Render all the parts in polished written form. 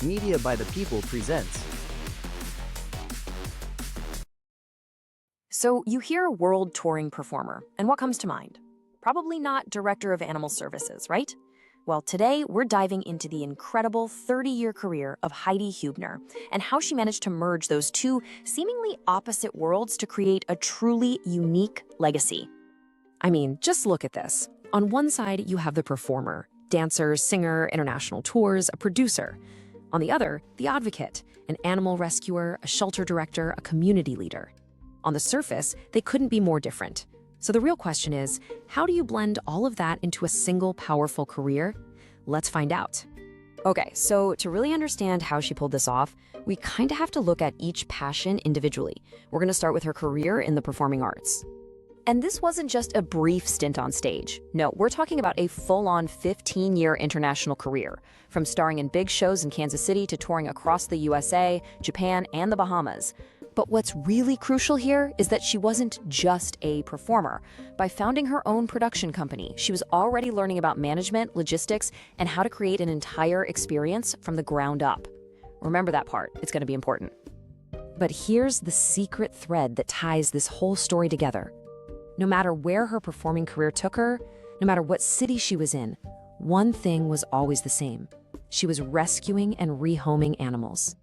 Media by the People presents. So you hear world touring performer, and what comes to mind? Probably not director of animal services, right? Well, today we're diving into the incredible 30-year career of Heidi Huebner and how she managed to merge those two seemingly opposite worlds to create a truly unique legacy. I mean, just look at this. On one side, you have the performer, dancer, singer, international tours, a producer. On the other, the advocate, an animal rescuer, a shelter director, a community leader. On the surface, they couldn't be more different. So the real question is, how do you blend all of that into a single powerful career? Let's find out. Okay, so to really understand how she pulled this off, we kind of have to look at each passion individually. We're going to start with her career in the performing arts. And this wasn't just a brief stint on stage. No, we're talking about a full-on 15-year international career, from starring in big shows in Kansas City to touring across the USA, Japan, and the Bahamas. But what's really crucial here is that she wasn't just a performer. By founding her own production company, she was already learning about management, logistics, and how to create an entire experience from the ground up. Remember that part, it's going to be important. But here's the secret thread that ties this whole story together. No matter where her performing career took her, no matter what city she was in, one thing was always the same. She was rescuing and rehoming animals.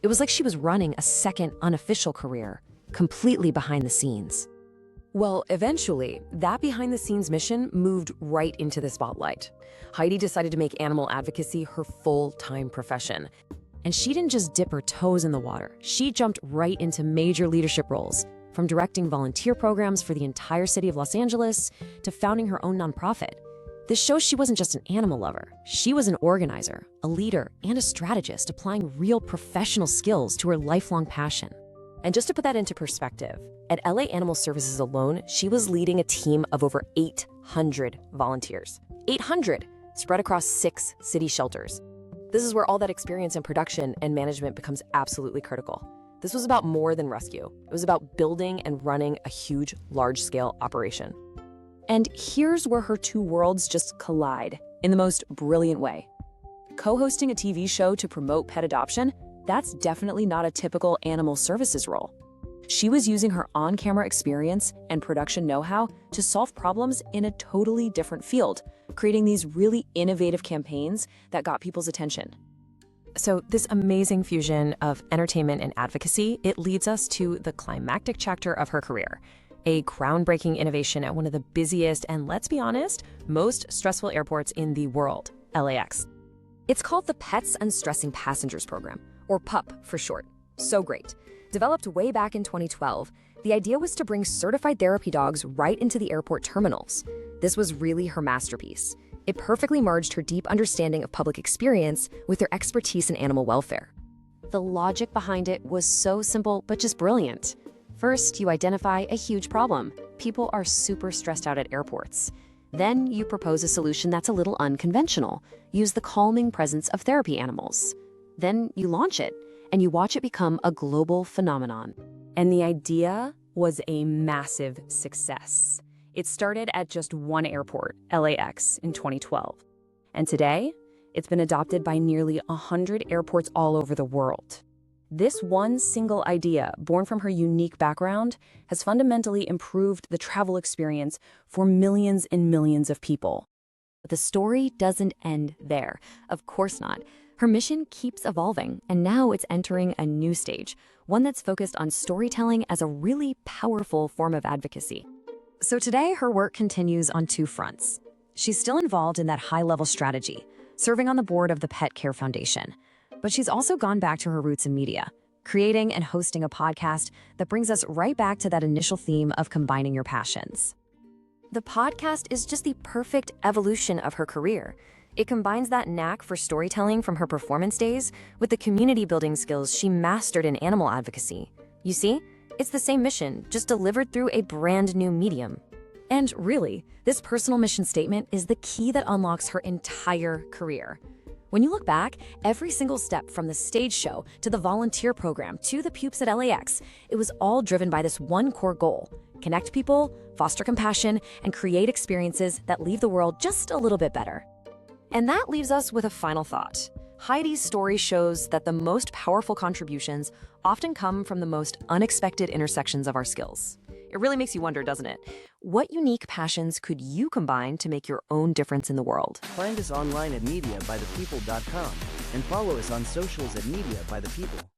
It was like she was running a second unofficial career, completely behind the scenes. Well, eventually, that behind-the-scenes mission moved right into the spotlight. Heidi decided to make animal advocacy her full-time profession. And she didn't just dip her toes in the water. She jumped right into major leadership roles, from directing volunteer programs for the entire city of Los Angeles to founding her own nonprofit. This shows she wasn't just an animal lover. She was an organizer, a leader, and a strategist applying real professional skills to her lifelong passion. And just to put that into perspective, at LA Animal Services alone, she was leading a team of over 800 volunteers. 800 spread across 6 city shelters. This is where all that experience in production and management becomes absolutely critical. This was about more than rescue. It was about building and running a huge, large-scale operation. And here's where her two worlds just collide in the most brilliant way. Co-hosting a TV show to promote pet adoption, that's definitely not a typical animal services role. She was using her on-camera experience and production know-how to solve problems in a totally different field, creating these really innovative campaigns that got people's attention. So this amazing fusion of entertainment and advocacy, it leads us to the climactic chapter of her career, a groundbreaking innovation at one of the busiest and, let's be honest, most stressful airports in the world, LAX. It's called the Pets Unstressing Passengers Program, or PUP for short. So great. Developed way back in 2012, the idea was to bring certified therapy dogs right into the airport terminals. This was really her masterpiece. It perfectly merged her deep understanding of public experience with her expertise in animal welfare. The logic behind it was so simple, but just brilliant. First, you identify a huge problem. People are super stressed out at airports. Then you propose a solution that's a little unconventional. Use the calming presence of therapy animals. Then you launch it, and you watch it become a global phenomenon. And the idea was a massive success. It started at just one airport, LAX, in 2012. And today, it's been adopted by nearly 100 airports all over the world. This one single idea, born from her unique background, has fundamentally improved the travel experience for millions and millions of people. But the story doesn't end there. Of course not. Her mission keeps evolving, and now it's entering a new stage, one that's focused on storytelling as a really powerful form of advocacy. So today, her work continues on two fronts. She's still involved in that high-level strategy, serving on the board of the Pet Care Foundation. But she's also gone back to her roots in media, creating and hosting a podcast that brings us right back to that initial theme of combining your passions. The podcast is just the perfect evolution of her career. It combines that knack for storytelling from her performance days with the community-building skills she mastered in animal advocacy. You see? It's the same mission, just delivered through a brand new medium. And really, this personal mission statement is the key that unlocks her entire career. When you look back, every single step from the stage show to the volunteer program to the pupes at LAX, it was all driven by this one core goal: connect people, foster compassion, and create experiences that leave the world just a little bit better. And that leaves us with a final thought. Heidi's story shows that the most powerful contributions often come from the most unexpected intersections of our skills. It really makes you wonder, doesn't it? What unique passions could you combine to make your own difference in the world? Find us online at mediabythepeople.com and follow us on socials at Media by the People.